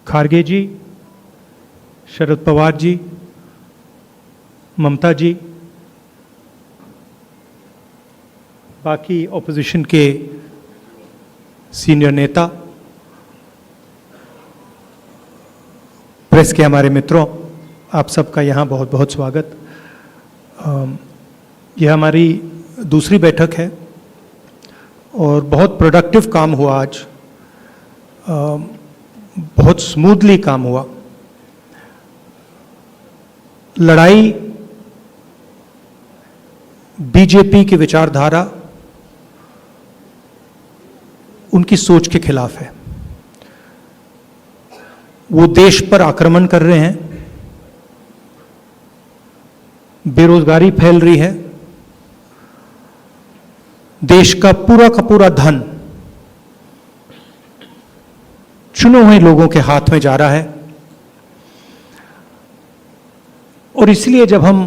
खारगे जी, शरद पवार जी, ममता जी, बाकी ऑपोजिशन के सीनियर नेता, प्रेस के हमारे मित्रों, आप सबका यहाँ बहुत बहुत स्वागत। यह हमारी दूसरी बैठक है और बहुत प्रोडक्टिव काम हुआ आज, बहुत स्मूथली काम हुआ। लड़ाई बीजेपी की विचारधारा, उनकी सोच के खिलाफ है। वो देश पर आक्रमण कर रहे हैं, बेरोजगारी फैल रही है, देश का पूरा धन चुने हुए लोगों के हाथ में जा रहा है। और इसलिए जब हम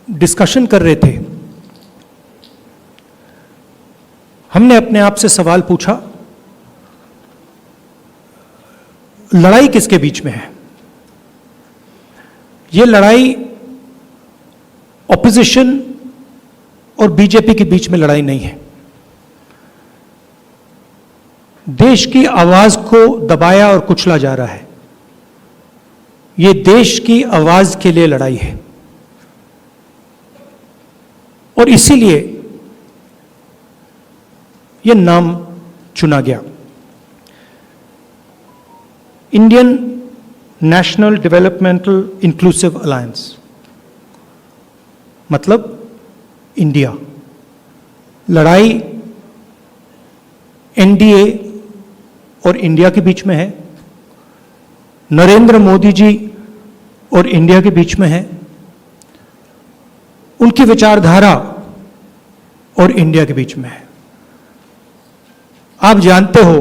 डिस्कशन कर रहे थे, हमने अपने आप से सवाल पूछा, लड़ाई किसके बीच में है? यह लड़ाई ऑपोजिशन और बीजेपी के बीच में लड़ाई नहीं है। देश की आवाज को दबाया और कुचला जा रहा है। यह देश की आवाज के लिए लड़ाई है और इसीलिए यह नाम चुना गया, Indian national developmental inclusive alliance, मतलब इंडिया। लड़ाई एनडीए और इंडिया के बीच में है, नरेंद्र मोदी जी और इंडिया के बीच में है, उनकी विचारधारा और इंडिया के बीच में है। आप जानते हो,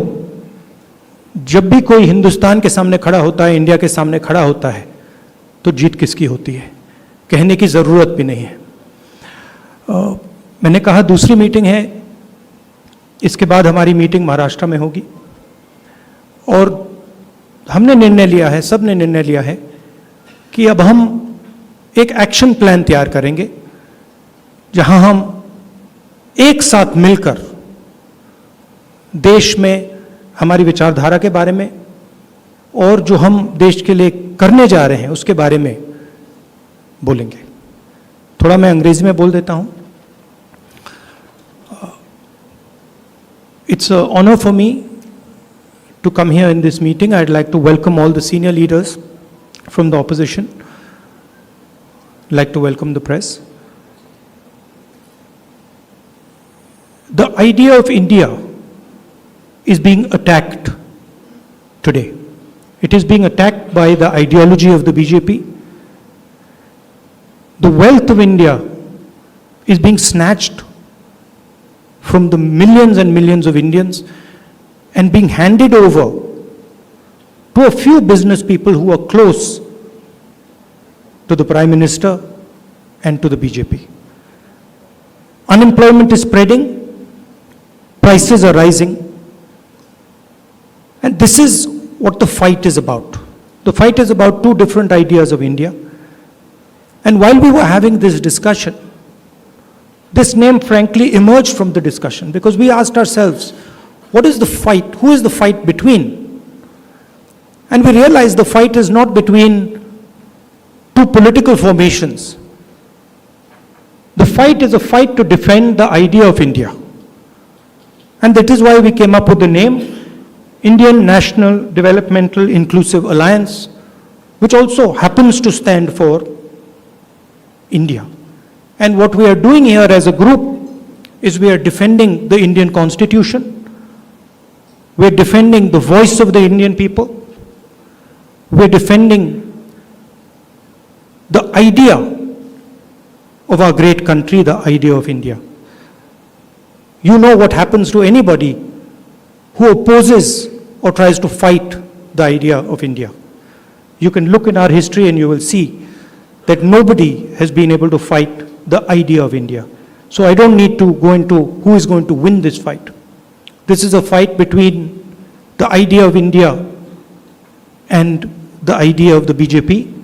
जब भी कोई हिंदुस्तान के सामने खड़ा होता है, इंडिया के सामने खड़ा होता है, तो जीत किसकी होती है, कहने की जरूरत भी नहीं है। मैंने कहा दूसरी मीटिंग है, इसके बाद हमारी मीटिंग महाराष्ट्र में होगी और हमने निर्णय लिया है, सबने निर्णय लिया है कि अब हम एक एक्शन प्लान तैयार करेंगे जहां हम एक साथ मिलकर देश में हमारी विचारधारा के बारे में और जो हम देश के लिए करने जा रहे हैं उसके बारे में बोलेंगे। थोड़ा मैं अंग्रेजी में बोल देता हूं। It's an honor for me to come here in this meeting. I'd like to welcome all the senior leaders from the opposition. I'd like to welcome the press. The idea of India is being attacked today. It is being attacked by the ideology of the BJP. The wealth of India is being snatched from the millions and millions of Indians and being handed over to a few business people who are close to the Prime Minister and to the BJP. Unemployment is spreading, prices are rising, and this is what the fight is about. The fight is about two different ideas of India. And while we were having this discussion, this name frankly emerged from the discussion because we asked ourselves, what is the fight? Who is the fight between? And we realized the fight is not between two political formations. The fight is a fight to defend the idea of India. And that is why we came up with the name Indian National Developmental Inclusive Alliance, which also happens to stand for India. And what we are doing here as a group is we are defending the Indian Constitution. We are defending the voice of the Indian people. We are defending the idea of our great country, the idea of India. You know what happens to anybody who opposes or tries to fight the idea of India. You can look in our history and you will see that nobody has been able to fight the idea of India. So I don't need to go into who is going to win this fight. This is a fight between the idea of India and the idea of the BJP.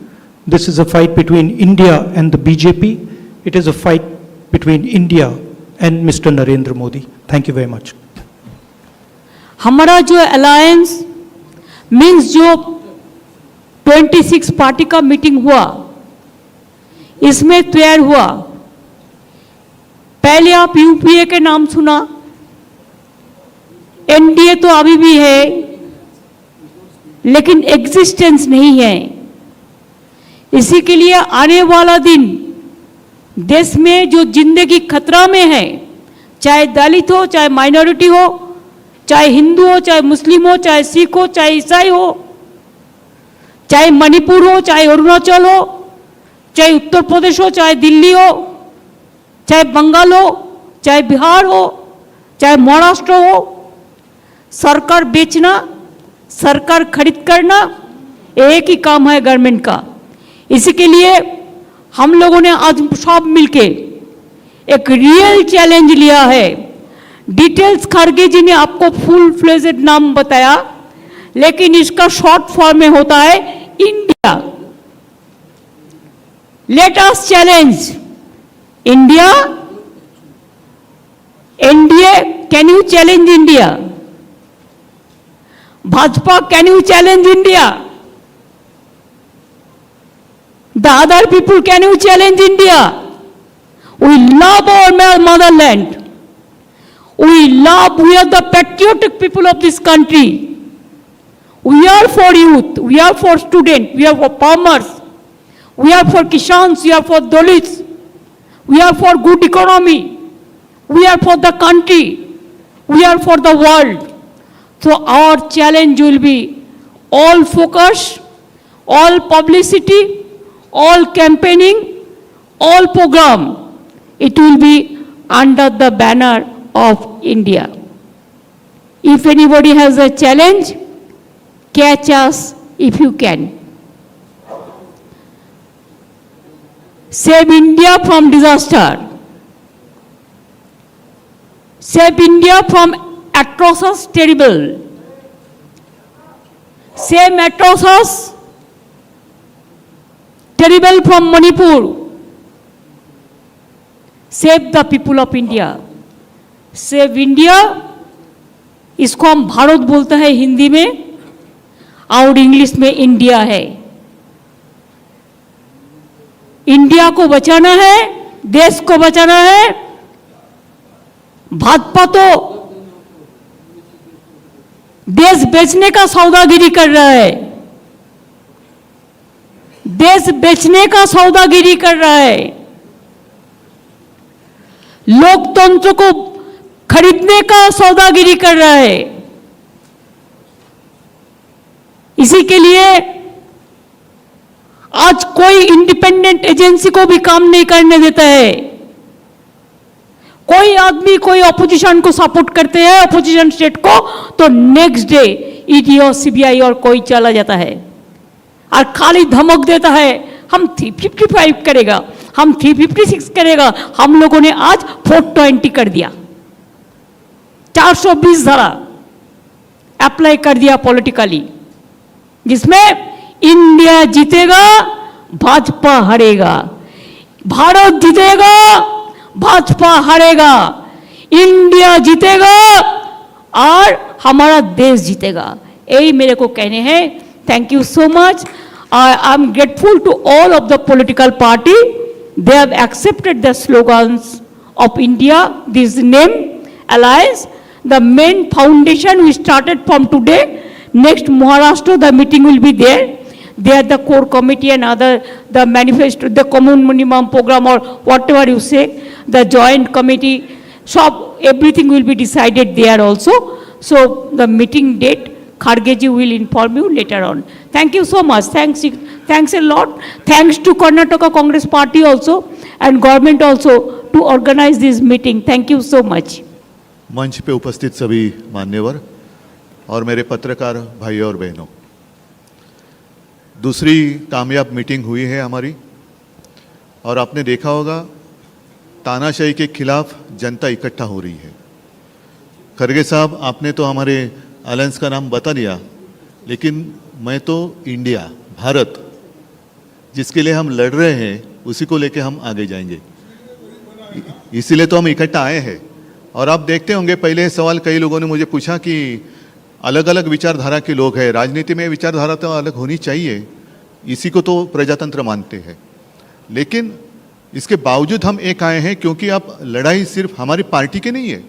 This is a fight between India and the BJP. It is a fight between India and Mr. Narendra Modi. Thank you very much. हमारा जो alliance means जो 26 party का meeting हुआ, इसमें तैयार हुआ। पहले आप यूपीए के नाम सुना, एनडीए तो अभी भी है लेकिन एग्जिस्टेंस नहीं है। इसी के लिए आने वाला दिन देश में जो जिंदगी खतरा में है, चाहे दलित हो, चाहे माइनॉरिटी हो, चाहे हिंदू हो, चाहे मुस्लिम हो, चाहे सिख हो, चाहे ईसाई हो, चाहे मणिपुर हो, चाहे अरुणाचल हो, चाहे उत्तर प्रदेश हो, चाहे दिल्ली हो, चाहे बंगाल हो, चाहे बिहार हो, चाहे महाराष्ट्र हो, सरकार बेचना, सरकार खरीद करना एक ही काम है गवर्नमेंट का। इसी के लिए हम लोगों ने आज सब मिलके एक रियल चैलेंज लिया है। डिटेल्स खड़गे जी ने आपको फुल फ्लेजेड नाम बताया, लेकिन इसका शॉर्ट फॉर्म में होता है India. Let us challenge India. NDA, can you challenge India? Bhajpa, can you challenge India? The other people, can you challenge India? We love our motherland. We are the patriotic people of this country. We are for youth, we are for students, we are for farmers, we are for Kishans, we are for Dalits, we are for good economy, we are for the country, we are for the world. So our challenge will be all focus, all publicity, all campaigning, all program. It will be under the banner of India. If anybody has a challenge, catch us if you can. Save India from disaster. Save India from atrocious terrible. Save atrocious terrible from Manipur. Save the people of India. Save India, इसको हम भारत बोलते हैं हिंदी में और English में India है। India को बचाना है, देश को बचाना है। भाजपा तो देश बेचने का सौदागिरी कर रहा है, देश बेचने का सौदागिरी कर रहा है, लोकतंत्र को खरीदने का सौदागिरी कर रहा है। इसी के लिए आज कोई इंडिपेंडेंट एजेंसी को भी काम नहीं करने देता है। कोई आदमी कोई ऑपोजिशन को सपोर्ट करते हैं, ऑपोजिशन स्टेट को, तो नेक्स्ट डे ईडी और सीबीआई और कोई चला जाता है और खाली धमक देता है हम 355 करेगा, हम 356 करेगा। हम लोगों ने आज 420 कर दिया, 420 धारा अप्लाई कर दिया पॉलिटिकली, जिसमें इंडिया जीतेगा, भाजपा हारेगा। भारत जीतेगा, भाजपा हारेगा। इंडिया जीतेगा और हमारा देश जीतेगा। यही मेरे को कहने हैं। Thank you so much. I am grateful to all of the political party. They have accepted the slogans of India, this name, alliance. The main foundation we started from today. Next Maharashtra, the meeting will be there. There the core committee and other, the manifesto, the common minimum program or whatever you say, the joint committee, so everything will be decided there also. So the meeting date, Khargeji will inform you later on. Thank you so much. Thanks a lot. Thanks to Karnataka Congress Party also and government also to organize this meeting. Thank you so much. मंच पे उपस्थित सभी मान्यवर और मेरे पत्रकार भाइयों और बहनों, दूसरी कामयाब मीटिंग हुई है हमारी और आपने देखा होगा तानाशाही के खिलाफ जनता इकट्ठा हो रही है। खरगे साहब, आपने तो हमारे अलायंस का नाम बता दिया, लेकिन मैं तो इंडिया, भारत, जिसके लिए हम लड़ रहे हैं उसी को लेके हम आगे जाएंगे। इसीलिए तो हम इकट्ठा आए हैं। और आप देखते होंगे, पहले सवाल कई लोगों ने मुझे पूछा कि अलग अलग विचारधारा के लोग हैं, राजनीति में विचारधारा तो अलग होनी चाहिए, इसी को तो प्रजातंत्र मानते हैं। लेकिन इसके बावजूद हम एक आए हैं क्योंकि अब लड़ाई सिर्फ हमारी पार्टी की नहीं है।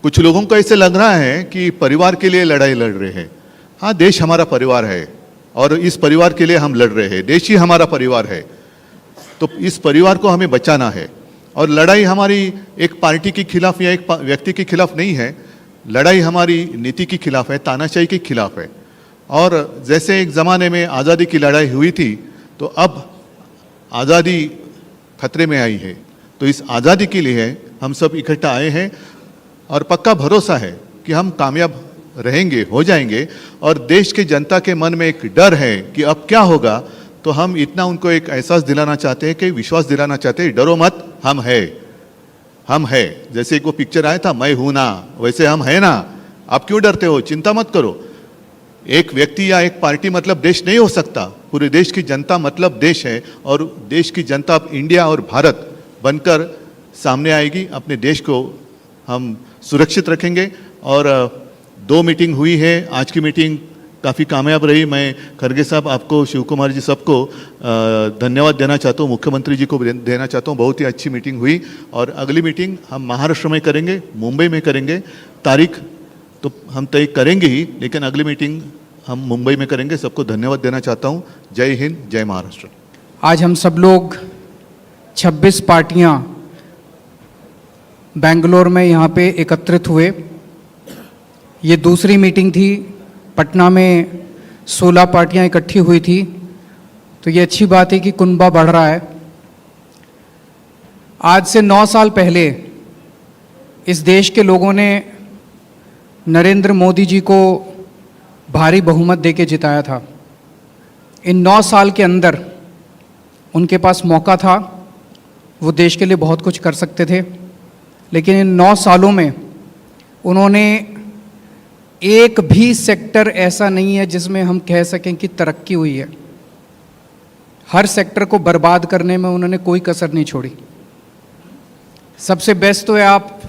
कुछ लोगों को ऐसे लग रहा है कि परिवार के लिए लड़ाई लड़ रहे हैं। हाँ, देश हमारा परिवार है और इस परिवार के लिए हम लड़ रहे हैं। देश ही हमारा परिवार है, तो इस परिवार को हमें बचाना है। और लड़ाई हमारी एक पार्टी के खिलाफ या एक व्यक्ति के खिलाफ नहीं है, लड़ाई हमारी नीति के खिलाफ है, तानाशाही के खिलाफ है। और जैसे एक ज़माने में आज़ादी की लड़ाई हुई थी, तो अब आज़ादी खतरे में आई है। तो इस आज़ादी के लिए हम सब इकट्ठा आए हैं और पक्का भरोसा है कि हम कामयाब रहेंगे, हो जाएंगे। और देश के जनता के मन में एक डर है कि अब क्या होगा, तो हम इतना उनको एक एहसास दिलाना चाहते हैं, कि विश्वास दिलाना चाहते हैं, डरो मत, हम है। जैसे एक वो पिक्चर आया था, मैं हूं ना, वैसे हम है ना। आप क्यों डरते हो, चिंता मत करो। एक व्यक्ति या एक पार्टी मतलब देश नहीं हो सकता, पूरे देश की जनता मतलब देश है। और देश की जनता अब इंडिया और भारत बनकर सामने आएगी। अपने देश को हम सुरक्षित रखेंगे। और 2 मीटिंग हुई है, आज की मीटिंग काफ़ी कामयाब रही। मैं खरगे साहब, आपको, शिव कुमार जी, सबको धन्यवाद देना चाहता हूँ, मुख्यमंत्री जी को देना चाहता हूँ। बहुत ही अच्छी मीटिंग हुई। और अगली मीटिंग हम महाराष्ट्र में करेंगे, मुंबई में करेंगे। तारीख तो हम तय करेंगे ही, लेकिन अगली मीटिंग हम मुंबई में करेंगे। सबको धन्यवाद देना चाहता हूँ। जय हिंद, जय महाराष्ट्र। आज हम सब लोग 26 पार्टियां बेंगलोर में यहाँ पे एकत्रित हुए। ये दूसरी मीटिंग थी। पटना में 16 पार्टियां इकट्ठी हुई थी। तो ये अच्छी बात है कि कुनबा बढ़ रहा है। आज से 9 साल पहले इस देश के लोगों ने नरेंद्र मोदी जी को भारी बहुमत देके जिताया था। इन 9 साल के अंदर उनके पास मौका था, वो देश के लिए बहुत कुछ कर सकते थे। लेकिन इन 9 सालों में उन्होंने एक भी सेक्टर ऐसा नहीं है जिसमें हम कह सकें कि तरक्की हुई है। हर सेक्टर को बर्बाद करने में उन्होंने कोई कसर नहीं छोड़ी। सबसे बेस्ट तो है, आप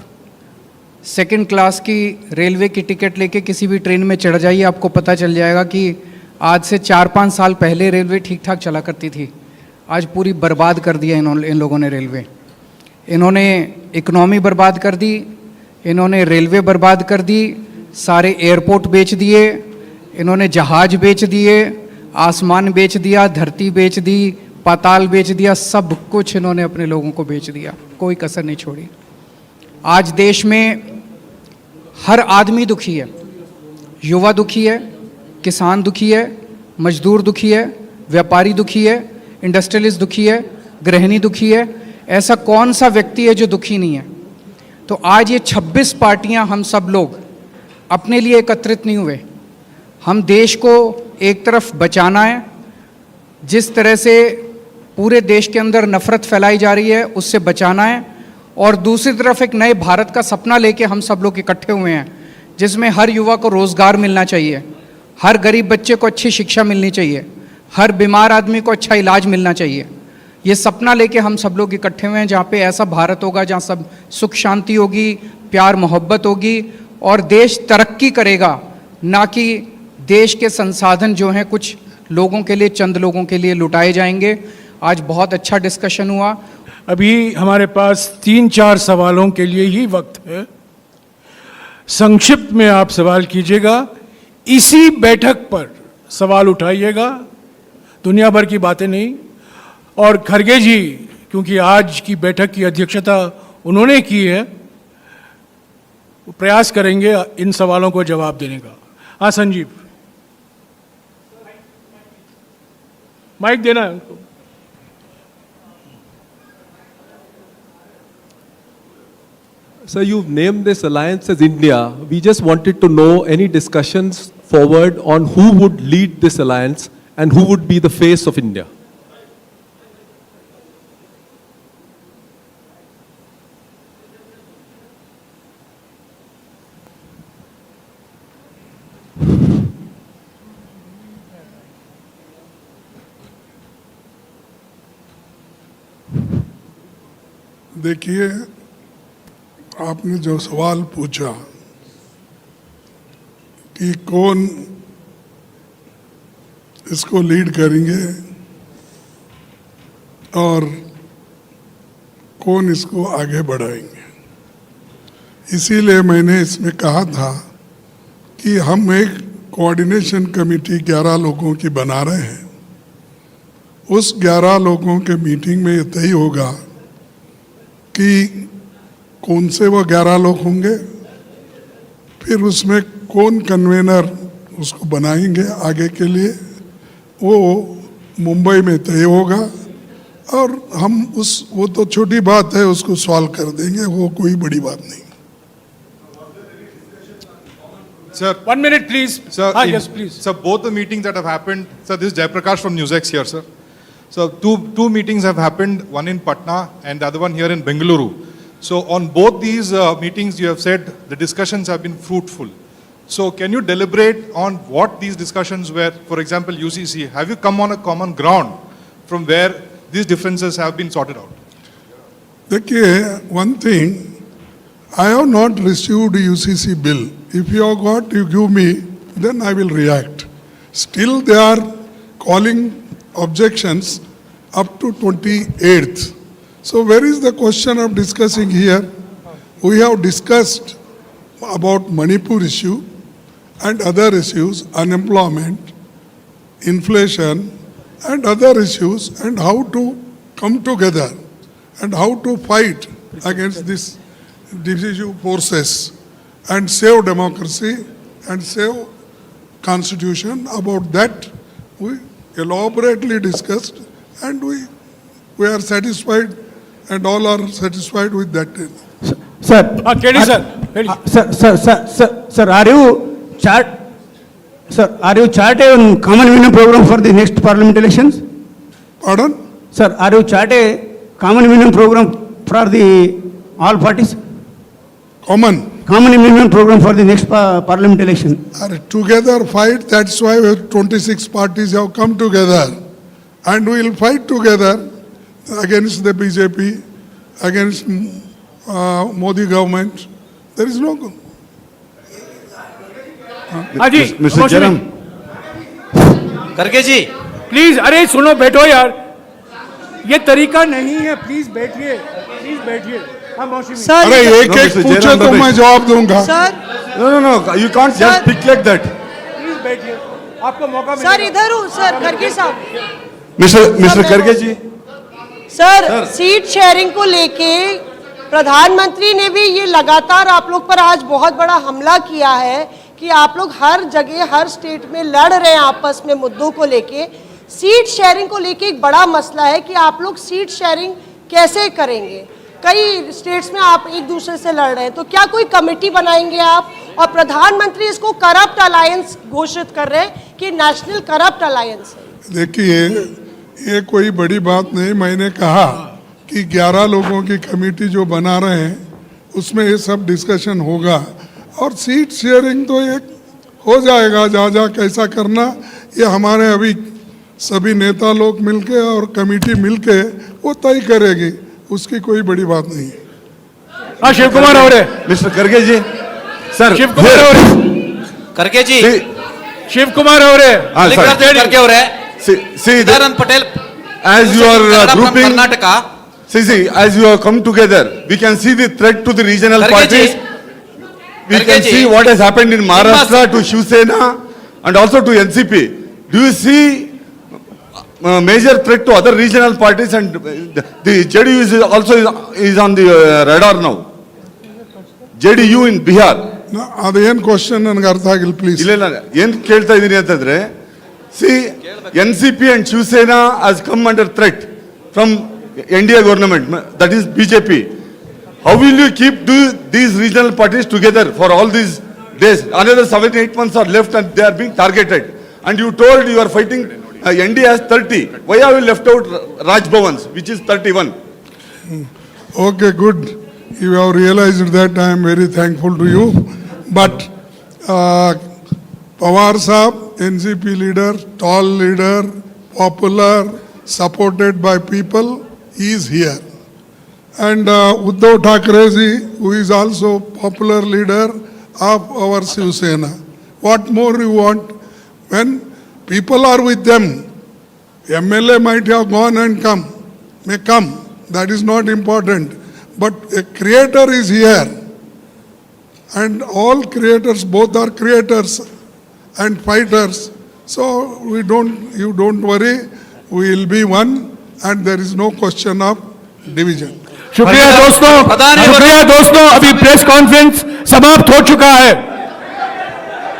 सेकंड क्लास की रेलवे की टिकट लेके किसी भी ट्रेन में चढ़ जाइए, आपको पता चल जाएगा कि आज से 4-5 साल पहले रेलवे ठीक ठाक चला करती थी। आज पूरी बर्बाद कर दिया इन लोगों ने रेलवे। इन्होंने इकोनॉमी बर्बाद कर दी, इन्होंने रेलवे बर्बाद कर दी, सारे एयरपोर्ट बेच दिए, इन्होंने जहाज बेच दिए, आसमान बेच दिया, धरती बेच दी, पाताल बेच दिया, सब कुछ इन्होंने अपने लोगों को बेच दिया, कोई कसर नहीं छोड़ी। आज देश में हर आदमी दुखी है। युवा दुखी है, किसान दुखी है, मजदूर दुखी है, व्यापारी दुखी है, इंडस्ट्रियलिस्ट दुखी है, गृहिणी दुखी है। ऐसा कौन सा व्यक्ति है जो दुखी नहीं है? तो आज ये 26 पार्टियां, हम सब लोग अपने लिए एकत्रित नहीं हुए। हम देश को एक तरफ बचाना है, जिस तरह से पूरे देश के अंदर नफरत फैलाई जा रही है उससे बचाना है, और दूसरी तरफ एक नए भारत का सपना लेके हम सब लोग इकट्ठे हुए हैं, जिसमें हर युवा को रोज़गार मिलना चाहिए, हर गरीब बच्चे को अच्छी शिक्षा मिलनी चाहिए, हर बीमार आदमी को अच्छा इलाज मिलना चाहिए। ये सपना लेके हम सब लोग इकट्ठे हुए हैं, जहाँ पे ऐसा भारत होगा जहाँ सब सुख शांति होगी, प्यार मोहब्बत होगी और देश तरक्की करेगा, ना कि देश के संसाधन जो हैं कुछ लोगों के लिए, चंद लोगों के लिए लुटाए जाएंगे। आज बहुत अच्छा डिस्कशन हुआ। अभी हमारे पास 3-4 सवालों के लिए ही वक्त है। संक्षिप्त में आप सवाल कीजिएगा, इसी बैठक पर सवाल उठाइएगा, दुनिया भर की बातें नहीं। और खरगे जी, क्योंकि आज की बैठक की अध्यक्षता उन्होंने की है, वो प्रयास करेंगे इन सवालों को जवाब देने का। हाँ संजीव, माइक देना है उनको। Sir, you've named this alliance as India. We just wanted to know any discussions forward on who would lead this alliance and who would be the face of India. देखिए, आपने जो सवाल पूछा कि कौन इसको लीड करेंगे और कौन इसको आगे बढ़ाएंगे, इसीलिए मैंने इसमें कहा था कि हम एक कोऑर्डिनेशन कमेटी 11 लोगों की बना रहे हैं। उस 11 लोगों के मीटिंग में ये तय होगा कि कौन से वो 11 लोग होंगे, फिर उसमें कौन कन्वेनर उसको बनाएंगे आगे के लिए, वो मुंबई में तय होगा। और हम वो तो छोटी बात है, उसको सॉल्व कर देंगे, वो कोई बड़ी बात नहीं। Sir, 1 minute, please. sir, Yes, please. Sir, both the meetings that have happened, sir, this is Jayaprakash from NewsX here, sir. So two meetings have happened, one in Patna and the other one here in Bengaluru. So on both these meetings, you have said the discussions have been fruitful. So can you deliberate on what these discussions were? For example, UCC, have you come on a common ground from where these differences have been sorted out? देखिए, one thing, I have not received UCC bill. If you have got, you give me, then I will react. Still they are calling objections up to 28th. So where is the question of discussing here? We have discussed about Manipur issue and other issues, unemployment, inflation and other issues, and how to come together and how to fight against this divisive forces and save democracy and save constitution. About that we elaborately discussed, and we are satisfied, and all are satisfied with that. Sir. Kedi sir. Sir, are you chart a common winning program for the next parliament elections? Pardon? Sir, are you chart a common winning program for the all parties? Common minimum program for the next parliament election. Are together fight, that's why 26 parties have come together, and we will fight together against the BJP, against Modi government. There is no... ji, Mr. Jaram, करके जी please, अरे सुनो, बैठो यार, ये तरीका नहीं है। Please बैठिए, प्लीज बैठिए। हाँ मौसी, अरे एक एक Mr. पूछो Jairam तो Ramesh. मैं जवाब दूंगा। no, you can't just pick like that. Please बैठिए, आपको मौका मिलेगा। सर इधर हूँ सर, खड़गे साहब। Mr. Karge ji. Sir, seat sharing को लेके प्रधानमंत्री ने भी ये लगातार आप लोग पर आज बहुत बड़ा हमला किया है कि आप लोग हर जगह हर स्टेट में लड़ रहे हैं आपस में मुद्दों को लेके। सीट शेयरिंग को लेके एक बड़ा मसला है कि आप लोग सीट शेयरिंग कैसे करेंगे। कई स्टेट्स में आप एक दूसरे से लड़ रहे हैं, तो क्या कोई कमेटी बनाएंगे आप? और प्रधानमंत्री इसको करप्ट अलायंस घोषित कर रहे हैं कि नेशनल करप्ट अलायंस है। देखिए, ये कोई बड़ी बात नहीं। मैंने कहा कि 11 लोगों की कमेटी जो बना रहे हैं उसमें ये सब डिस्कशन होगा, और सीट शेयरिंग तो एक हो जाएगा। जहाँ जहाँ कैसा करना, ये हमारे अभी सभी नेता लोग मिलके और कमेटी मिलके वो तय करेगी, उसकी कोई बड़ी बात नहीं है। हाँ, शिव कुमार हो रहे, Mr. Karge ji. Sir, Shiv Kumar हो रहे, करके जी see, शिव कुमार हो रहे। करके हो रहा है see, Dayanand Patel as you are grouping, Karnataka see, as you have come together, we can see the threat to the regional Karge parties. ji. We Karge can ji. see what has happened in Maharashtra to Shiv Sena and also to NCP. Do you see major threat to other regional parties, and the JDU is also is on the radar now? JDU in Bihar. ಅದೇನು question ನನಗೆ ಅರ್ಥ ಆಗಿಲ್ಲ, please. ಇಲ್ಲ ಏನ್ ಕೇಳ್ತಾ ಇದೀನಿ ಅಂತಂದ್ರೆ, C NCP and Shiv Sena has come under threat from NDA government, that is BJP. How will you keep these regional parties together for all these days? Another 7-8 months are left and they are being targeted. And you told you are fighting ND has 30. Why have you left out Raj Bhavans, which is 31? Okay, good. You have realized that. I am very thankful to you. But Pawar Saab, NCP leader, tall leader, popular, supported by people, he is here. And Uddhav Thackeray ji, who is also popular leader of our Shiv Sena. What more you want? When people are with them, MLA might have gone and come, may come. That is not important. But a creator is here. And all creators, both are creators and fighters. So you don't worry, we will be one and there is no question of division. शुक्रिया दोस्तों, अभी press conference समाप्त हो चुका है।